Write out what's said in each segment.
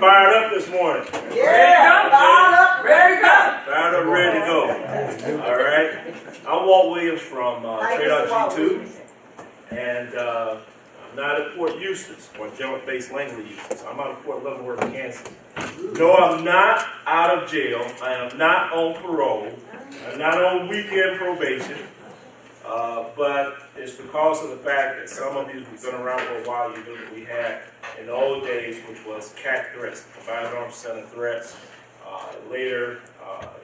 fired up this morning. Yeah, fired up, ready to go. Fired up, ready to go. All right. I'm Walt Williams from TradeOut G2, and I'm not at Fort Eustis or General Base Langley, Eustis. I'm out of Fort Leavenworth, Kansas. No, I'm not out of jail. I am not on parole. I'm not on weekend probation. But it's because of the fact that some of you who've been around for a while, you knew that we had in the old days, which was CAT threats, Combined Arms Center threats. Later,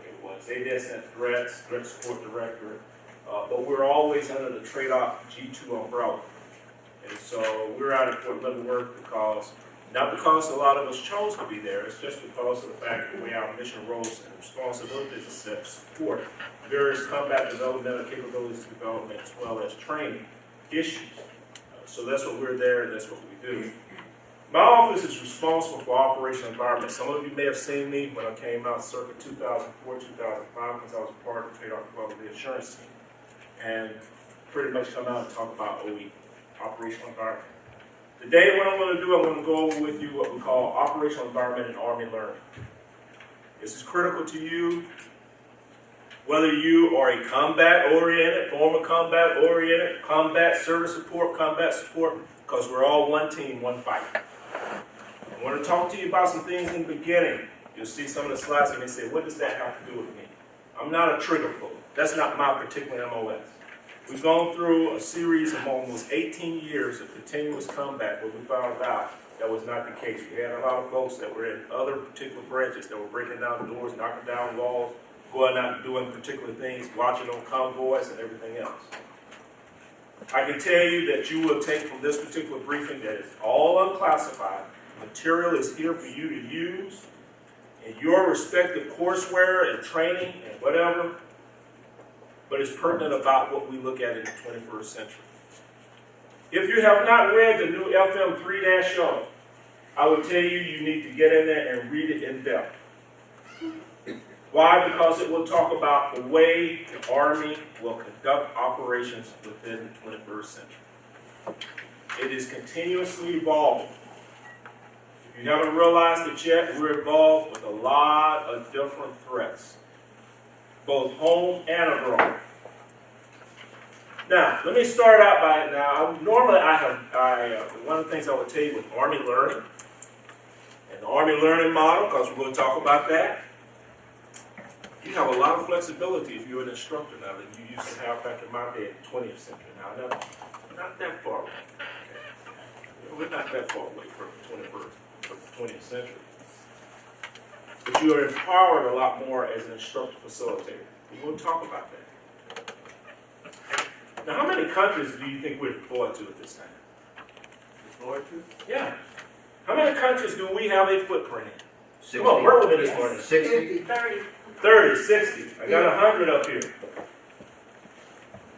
it was ADSN threats, Threat Support Directorate. But we're always under the TradeOut G2 umbrella. And so we're out at Fort Leavenworth not because a lot of us chose to be there, it's just because of the fact that the way our mission roles and responsibilities are set to support various combat developmental capabilities development as well as training issues. So that's what we're there and that's what we do. My office is responsible for operational environment. Some of you may have seen me when I came out circa 2004, 2005, because I was a part of the TradeOut Quality Assurance team. And pretty much come out and talk about OE, operational environment. Today, what I'm going to do, I'm going to go over with you what we call operational environment and Army learning. This is critical to you, whether you are a combat-oriented, former combat-oriented, combat service support, because we're all one team, one fight. I want to talk to you about some things in the beginning. You'll see some of the slides and they say, what does that have to do with me? I'm not a trigger puller. That's not my particular MOS. We've gone through a series of almost 18 years of continuous combat where we found out that was not the case. We had a lot of folks that were in other particular branches that were breaking down doors, knocking down walls, going out and doing particular things, watching on convoys and everything else. I can tell you that you will take from this particular briefing that it's all unclassified. Material is here for you to use in your respective courseware and training and whatever, but it's pertinent about what we look at in the 21st century. If you have not read the new FM 3-0, I would tell you you need to get in there and read it in depth. Why? Because it will talk about the way the Army will conduct operations within the 21st century. It is continuously evolving. If you haven't realized it yet, we're involved with a lot of different threats, both home and abroad. Now, let me start out by normally one of the things I would tell you with Army learning, and the Army learning model, because we're going to talk about that. You have a lot of flexibility if you're an instructor now than you used to have back in my day in the 20th century. Now, not that far away. Okay? We're not that far away from the 20th century. But you are empowered a lot more as an instructor facilitator. We're going to talk about that. Now, how many countries do you think we're deployed to at this time? Deployed to? Yeah. How many countries do we have a footprint in? 60. Come on, work with me this morning. 60. 30, 60. I got 100 up here.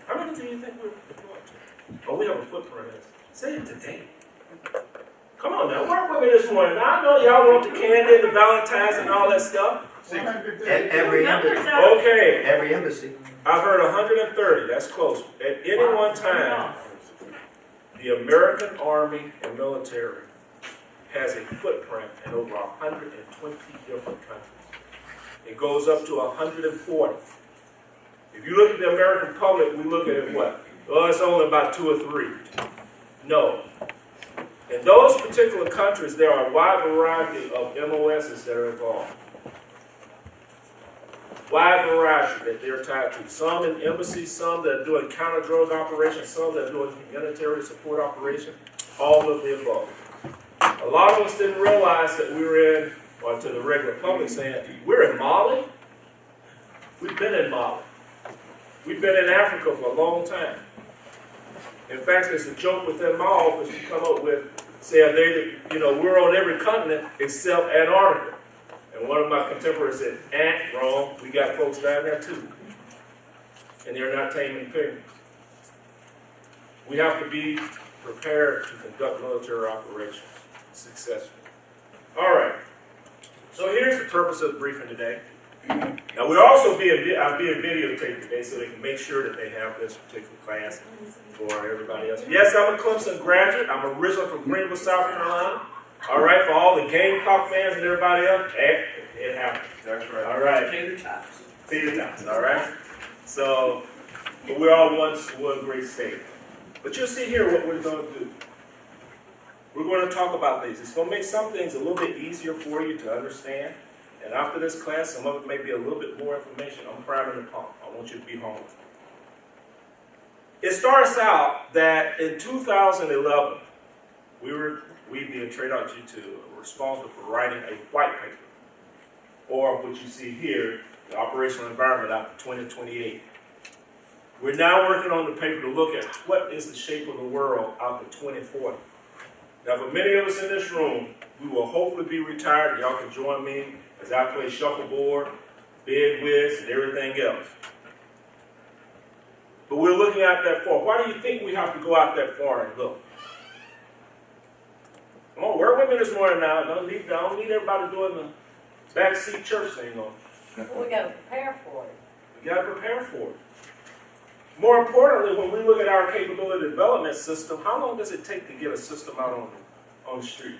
How many do you think we're deployed to? Oh, we have a footprint. Say it today. Come on now, work with me this morning. Now, I know y'all want the candy and the Valentine's and all that stuff. Every embassy. Okay. Every embassy. I've heard 130. That's close. At any one time, the American Army and military has a footprint in over 120 different countries. It goes up to 140. If you look at the American public, we look at it what? Well, it's only about 2 or 3. No. In those particular countries, there are a wide variety of MOSs that are involved. Wide variety that they're tied to. Some in embassies, some that are doing counter-drug operations, some that are doing humanitarian support operations, all of the above. A lot of us didn't realize that we were in, or to the regular public saying, we're in Mali? We've been in Mali. We've been in Africa for a long time. In fact, there's a joke within my office we come up with, saying we're on every continent except Antarctica. And one of my contemporaries said, wrong, we got folks down there too. And they're not taming penguins. We have to be prepared to conduct military operations successfully. All right. So here's the purpose of the briefing today. Now we're also being videotaped today so they can make sure that they have this particular class for everybody else. Yes, I'm a Clemson graduate. I'm originally from Greenville, South Carolina. All right, for all the Gamecock fans and everybody else, it happened. That's right. All right. Tater tots. Tater tots, all right? So, but we're all one great state. But you'll see here what we're going to do. We're going to talk about these. It's going to make some things a little bit easier for you to understand. And after this class, some of it may be a little bit more information. I'm priming the pump. I want you to be home. It starts out that in 2011, we being TRADOC G2, were responsible for writing a white paper, or what you see here, the operational environment out to 2028. We're now working on the paper to look at what is the shape of the world out to 2040. Now, for many of us in this room, we will hopefully be retired. Y'all can join me as I play shuffleboard, bid whist, and everything else. But we're looking out that far. Why do you think we have to go out that far and look? Come on, work with me this morning now. I don't need everybody doing the backseat church thing on. We got to prepare for it. We got to prepare for it. More importantly, when we look at our capability development system, how long does it take to get a system out on the street?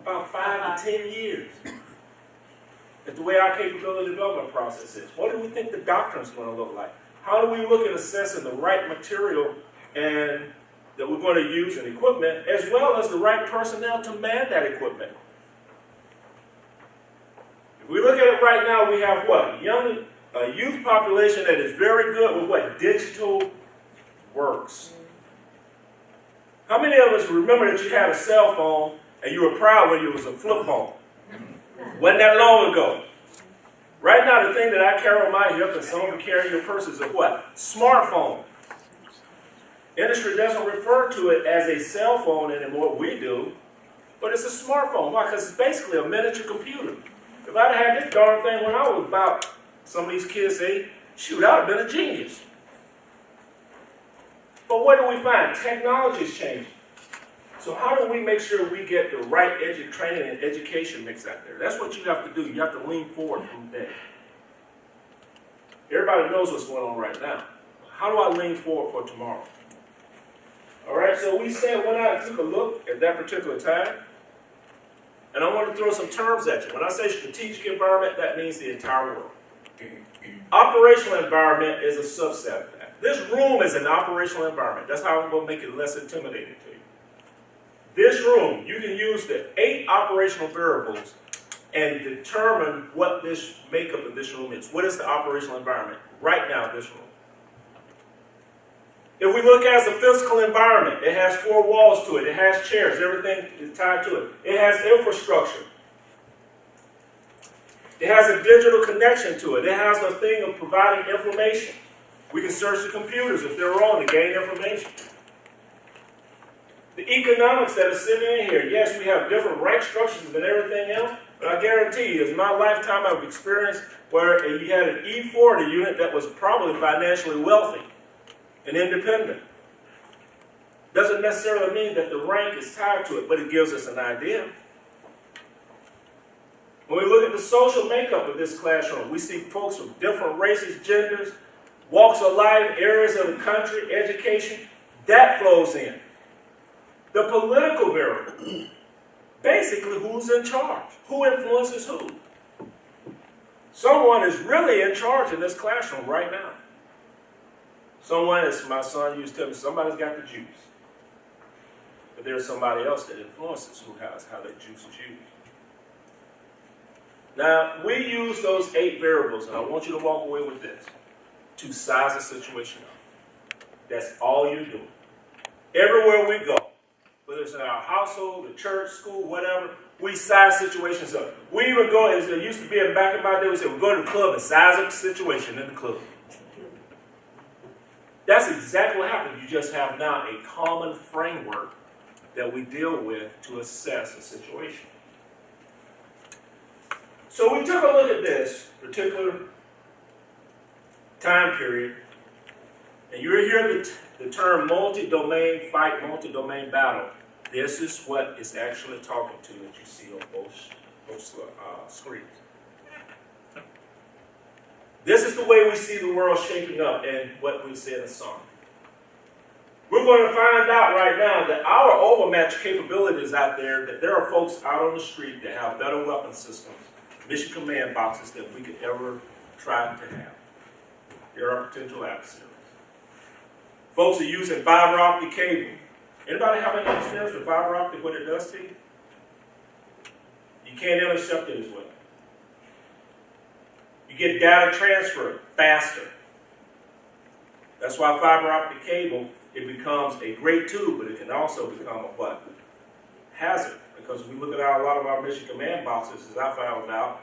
About 5 to 10 years. That's the way our capability development process is. What do we think the doctrine's going to look like? How do we look at assessing the right material and that we're going to use in equipment, as well as the right personnel to man that equipment? If we look at it right now, we have what? A youth population that is very good with what? Digital works. How many of us remember that you had a cell phone and you were proud when it was a flip phone? Wasn't that long ago. Right now, the thing that I carry on my hip and some of you carry in your purse is a what? Smartphone. Industry doesn't refer to it as a cell phone anymore. We do. But it's a smartphone. Why? Because it's basically a miniature computer. If I'd had this darn thing when I was about, some of these kids say, shoot, I'd have been a genius. But what do we find? Technology is changing. So how do we make sure we get the right training and education mix out there? That's what you have to do. You have to lean forward from day. Everybody knows what's going on right now. How do I lean forward for tomorrow? All right, so we said when I took a look at that particular time, and I want to throw some terms at you. When I say strategic environment, that means the entire world. Operational environment is a subset of that. This room is an operational environment. That's how I'm going to make it less intimidating to you. This room, you can use the 8 operational variables and determine what this makeup of this room is. What is the operational environment right now in this room? If we look at it as a physical environment, it has 4 walls to it. It has chairs. Everything is tied to it. It has infrastructure. It has a digital connection to it. It has a thing of providing information. We can search the computers if they're wrong to gain information. The economics that are sitting in here, yes, we have different rank structures and everything else, but I guarantee you, in my lifetime I've experienced where you had an E4 in a unit that was probably financially wealthy and independent. Doesn't necessarily mean that the rank is tied to it, but it gives us an idea. When we look at the social makeup of this classroom, we see folks from different races, genders, walks of life, areas of the country, education. That flows in. The political variable, basically who's in charge, who influences who. Someone is really in charge in this classroom right now. Someone, as my son used to tell me, somebody's got the juice. But there's somebody else that influences who has how that juice is used. Now, we use those 8 variables, and I want you to walk away with this, to size a situation up. That's all you're doing. Everywhere we go, whether it's in our household, the church, school, whatever, we size situations up. We even go, as it used to be back in my day, we said, we'll go to the club and size up the situation in the club. That's exactly what happened. You just have now a common framework that we deal with to assess a situation. So we took a look at this particular time period, and you're hearing the term multi-domain fight, multi-domain battle. This is what it's actually talking to that you see on both screens. This is the way we see the world shaping up and what we see in the song. We're going to find out right now that our overmatched capabilities out there, that there are folks out on the street that have better weapon systems, mission command boxes than we could ever try to have. There are potential adversaries. Folks are using fiber optic cable. Anybody have any experience with fiber optic, what it does to you? You can't intercept it as well. You get data transfer faster. That's why fiber optic cable, it becomes a great tool, but it can also become a what? Hazard. Because we look at a lot of our mission command boxes, as I found out,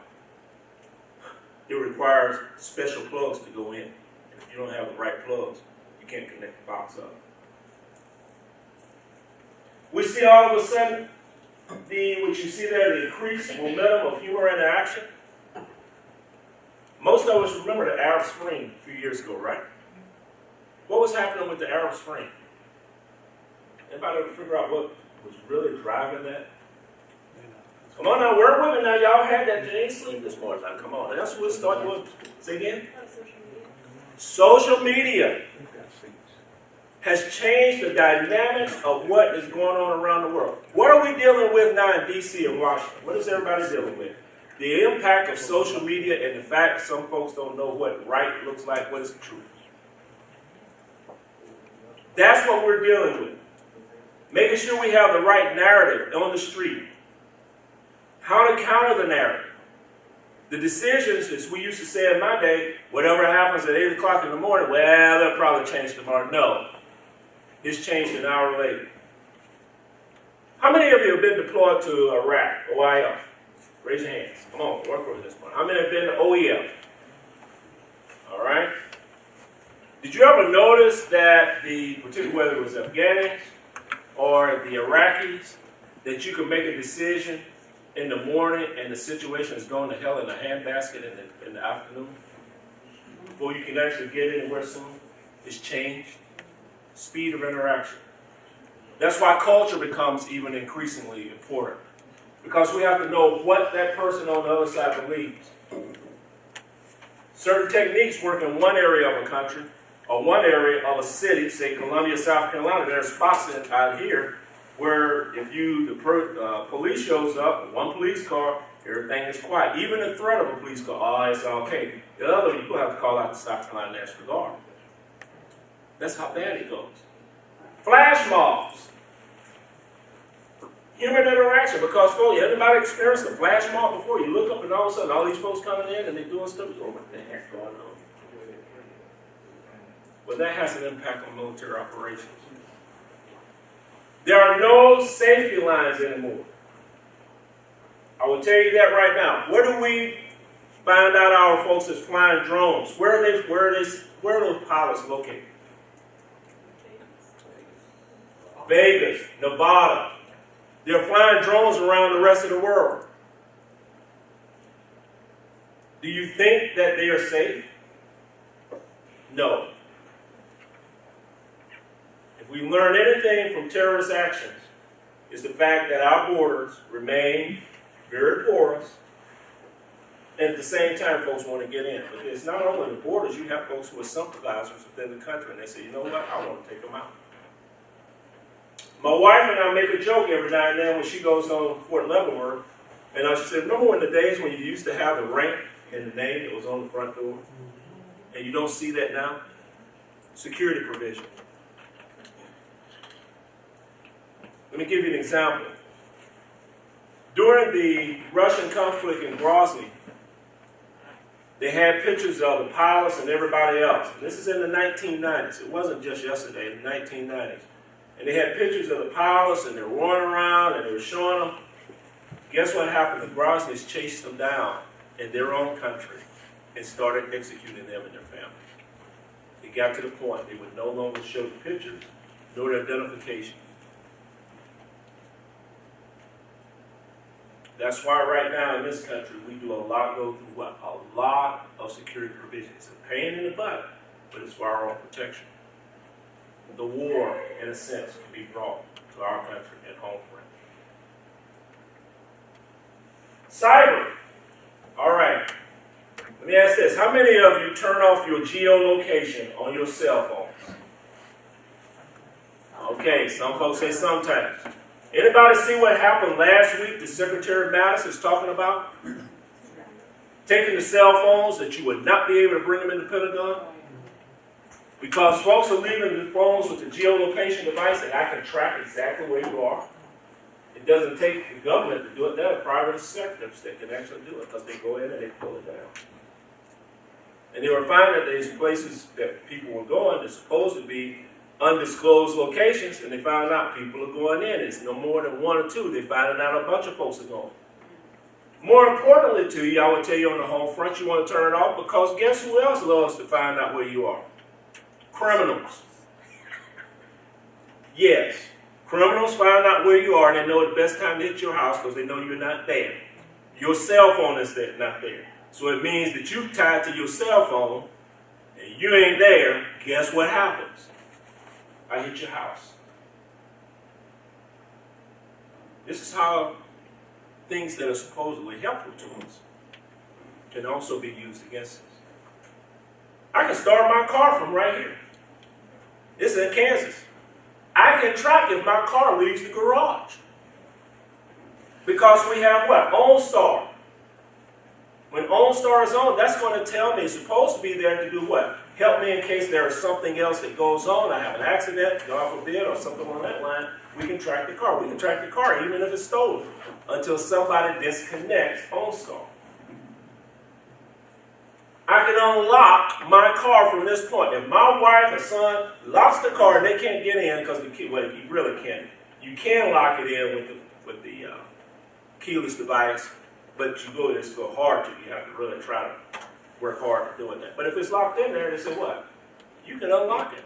it requires special plugs to go in. And if you don't have the right plugs, you can't connect the box up. We see all of a sudden what you see there, the increased momentum of human interaction. Most of us remember the Arab Spring a few years ago, right? What was happening with the Arab Spring? Anybody ever figure out what was really driving that? Come on now, work with it now. Y'all had that. You ain't sleep this morning. Now, come on. That's what it started with. Say again? Social media has changed the dynamics of what is going on around the world. What are we dealing with now in D.C. and Washington? What is everybody dealing with? The impact of social media and the fact some folks don't know what right looks like, what is the truth. That's what we're dealing with. Making sure we have the right narrative on the street. How to counter the narrative. The decisions, as we used to say in my day, whatever happens at 8 o'clock in the morning, well, they'll probably change tomorrow. No. It's changed an hour later. How many of you have been deployed to Iraq, OIF? Raise your hands. Come on, work with this one. How many have been to OEF? All right. Did you ever notice that particularly whether it was Afghans or the Iraqis, that you could make a decision in the morning and the situation is going to hell in a handbasket in the afternoon? Before you can actually get anywhere soon, it's changed. Speed of interaction. That's why culture becomes even increasingly important. Because we have to know what that person on the other side believes. Certain techniques work in one area of a country or one area of a city, say Columbia, South Carolina. There are spots out here where if the police shows up, one police car, everything is quiet. Even the threat of a police car, it's okay. The other, you have to call out the South Carolina National Guard. That's how bad it goes. Flash mobs. Human interaction. Because, folks, everybody experienced a flash mob before. You look up and all of a sudden all these folks coming in and they're doing stuff. You go, what the heck's going on? Well, that has an impact on military operations. There are no safety lines anymore. I will tell you that right now. Where do we find out our folks is flying drones? Where are those pilots located? Vegas, Nevada. They're flying drones around the rest of the world. Do you think that they are safe? No. If we learn anything from terrorist actions, it's the fact that our borders remain very porous, and at the same time, folks want to get in. But it's not only the borders. You have folks who are sympathizers within the country, and they say, you know what, I want to take them out. My wife and I make a joke every now and then when she goes on Fort Leavenworth, and she said, remember when the days when you used to have the rank and the name that was on the front door? And you don't see that now? Security provision. Let me give you an example. During the Russian conflict in Grozny, they had pictures of the pilots and everybody else. And this is in the 1990s. It wasn't just yesterday, in the 1990s. And they had pictures of the pilots, and they were running around, and they were showing them. Guess what happened? The Grozny's chased them down in their own country and started executing them and their families. It got to the point they would no longer show the pictures nor the identification. That's why right now in this country we do go through what? A lot of security provisions. It's a pain in the butt, but it's for our own protection. The war, in a sense, can be brought to our country and home front. Cyber. All right. Let me ask this. How many of you turn off your geolocation on your cell phones? Okay, some folks say sometimes. Anybody see what happened last week that Secretary Mattis is talking about? Taking the cell phones that you would not be able to bring them in the Pentagon? Because folks are leaving the phones with the geolocation device and I can track exactly where you are. It doesn't take the government to do it. There are private sectors that can actually do it because they go in and they pull it down. And they were finding that these places that people were going are supposed to be undisclosed locations, and they found out people are going in. It's no more than one or two. They're finding out a bunch of folks are going. More importantly to you, I would tell you on the home front, you want to turn it off because guess who else loves to find out where you are? Criminals. Yes. Criminals find out where you are and they know the best time to hit your house because they know you're not there. Your cell phone is there, not there. So it means that you tied to your cell phone and you ain't there. Guess what happens? I hit your house. This is how things that are supposedly helpful to us can also be used against us. I can start my car from right here. It's in Kansas. I can track if my car leaves the garage. Because we have what? OnStar. When OnStar is on, that's going to tell me it's supposed to be there to do what? Help me in case there is something else that goes on. I have an accident, God forbid, or something on that line. We can track the car. We can track the car even if it's stolen until somebody disconnects OnStar. I can unlock my car from this point. If my wife or son locks the car and they can't get in because the key, well, you really can't. You can lock it in with the keyless device, but it's go hard to. You have to really try to work hard for doing that. But if it's locked in there, they say what? You can unlock it.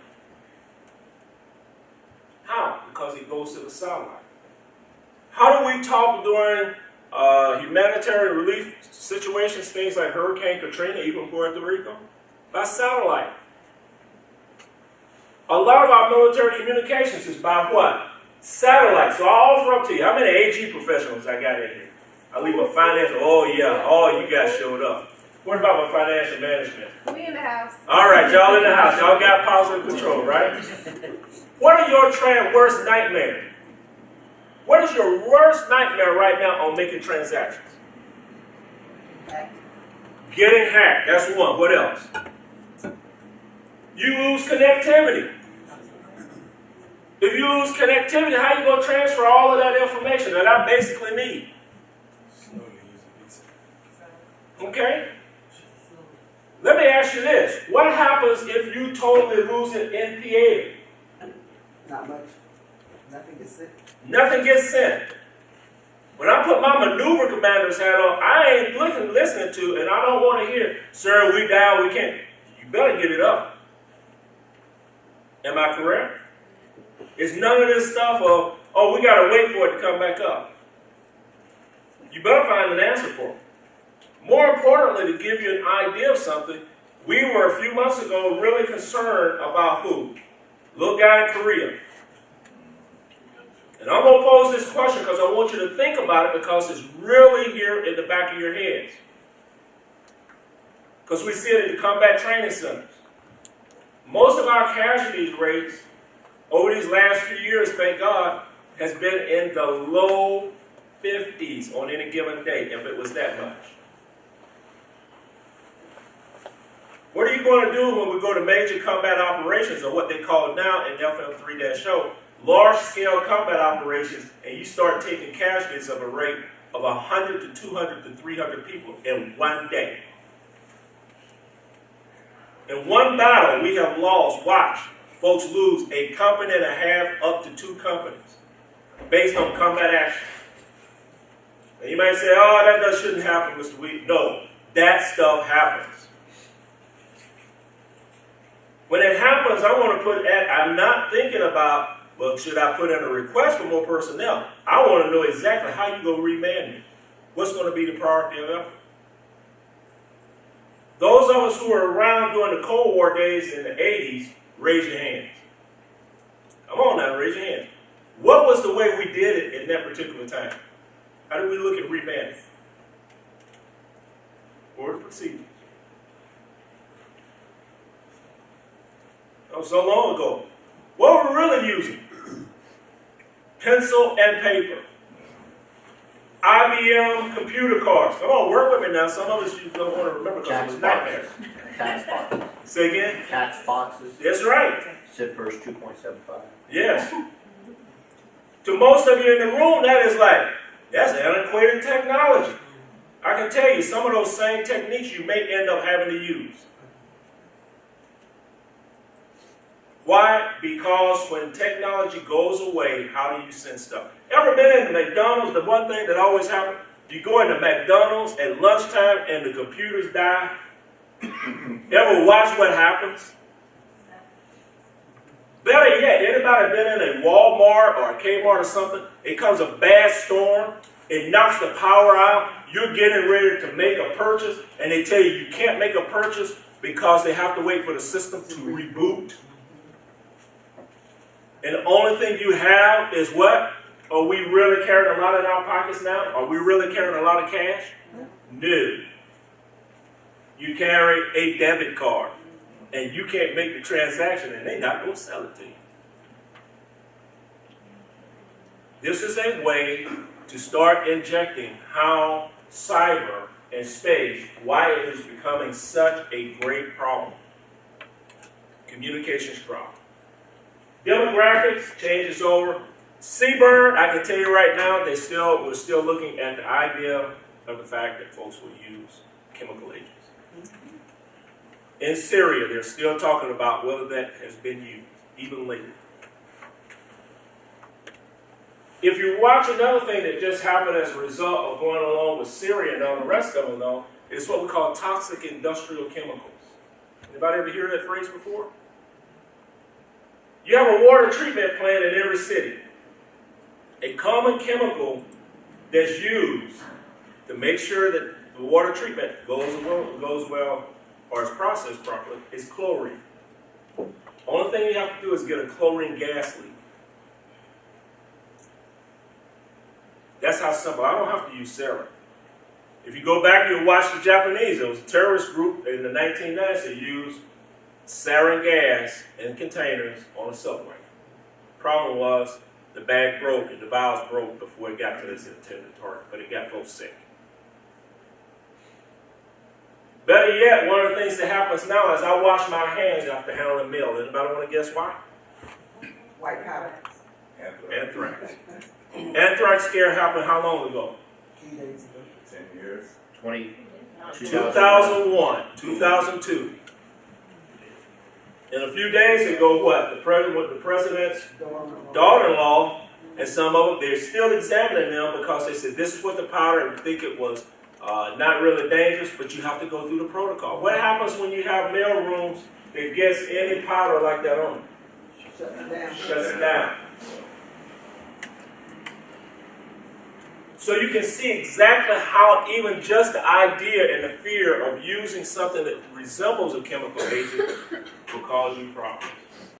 How? Because it goes to the satellite. How do we talk during humanitarian relief situations, things like Hurricane Katrina, even Puerto Rico? By satellite. A lot of our military communications is by what? Satellite. So I'll offer up to you, how many AG professionals I got in here? I leave a financial, oh yeah, all you guys showed up. What about my financial management? We in the house. All right, y'all in the house. Y'all got positive control, right? What are your worst nightmares? What is your worst nightmare right now on making transactions? Getting hacked. That's one. What else? You lose connectivity. If you lose connectivity, how are you going to transfer all of that information that I basically need? Okay? Let me ask you this. What happens if you totally lose it in PA? Not much. Nothing gets sent. Nothing gets sent. When I put my maneuver commander's hat on, I ain't listening to, and I don't want to hear, sir, we down, we can't. You better get it up. Am I correct? It's none of this stuff of, oh, we got to wait for it to come back up. You better find an answer for it. More importantly, to give you an idea of something, we were a few months ago really concerned about who? Little guy in Korea. And I'm going to pose this question because I want you to think about it because it's really here in the back of your heads. Because we see it at the combat training centers. Most of our casualties rates over these last few years, thank God, has been in the low 50s on any given day, if it was that much. What are you going to do when we go to major combat operations, or what they call now in FM3-0, large-scale combat operations, and you start taking casualties of a rate of 100 to 200 to 300 people in one day? In one battle, we have lost, watch, folks lose a company and a half up to 2 companies based on combat action. And you might say, oh, that shouldn't happen, Mr. Wheat. No, that stuff happens. When it happens, I want to put that, I'm not thinking about, well, should I put in a request for more personnel? I want to know exactly how you're going to remand me. What's going to be the priority of effort? Those of us who were around during the Cold War days in the 80s, raise your hands. Come on now, raise your hands. What was the way we did it in that particular time? How did we look at remanding? Or the procedures? That was so long ago. What were we really using? pencil and paper. IBM computer cards. Come on, work with me now. Some of us you don't want to remember because it was nightmares. Tax boxes. Say again? Tax boxes. That's right. Zippers 2.75. Yes. To most of you in the room, that is like, that's antiquated technology. I can tell you, some of those same techniques you may end up having to use. Why? Because when technology goes away, how do you send stuff? Ever been in McDonald's? The one thing that always happens, you go into McDonald's at lunchtime and the computers die. Ever watch what happens? Better yet, anybody been in a Walmart or a Kmart or something? It comes a bad storm, it knocks the power out, you're getting ready to make a purchase, and they tell you can't make a purchase because they have to wait for the system to reboot. And the only thing you have is what? Are we really carrying a lot in our pockets now? Are we really carrying a lot of cash? No. You carry a debit card, and you can't make the transaction, and they're not going to sell it to you. This is a way to start injecting how cyber and space, why it is becoming such a great problem. Communications problem. Demographics changes over. CBRN, I can tell you right now, we're still looking at the idea of the fact that folks will use chemical agents. In Syria, they're still talking about whether that has been used, even lately. If you watch another thing that just happened as a result of going along with Syria and all the rest of them, though, it's what we call toxic industrial chemicals. Anybody ever hear that phrase before? You have a water treatment plant in every city. A common chemical that's used to make sure that the water treatment goes well or is processed properly is chlorine. Only thing you have to do is get a chlorine gas leak. That's how simple. I don't have to use sarin. If you go back and you watch the Japanese, it was a terrorist group in the 1990s that used sarin gas in containers on a subway. Problem was, the bag broke and the valves broke before it got to its intended target, but it got folks sick. Better yet, one of the things that happens now is I wash my hands after handling mail. Anybody want to guess why? White powder. Anthrax. Anthrax scare happened how long ago? 2 days ago. 10 years. 2001, 2002. In a few days ago, what? The president's daughter-in-law and some of them, they're still examining them because they said this is what the powder, and think it was not really dangerous, but you have to go through the protocol. What happens when you have mail rooms that gets any powder like that on it? Shut it down. Shuts it down. So you can see exactly how even just the idea and the fear of using something that resembles a chemical agent will cause you problems.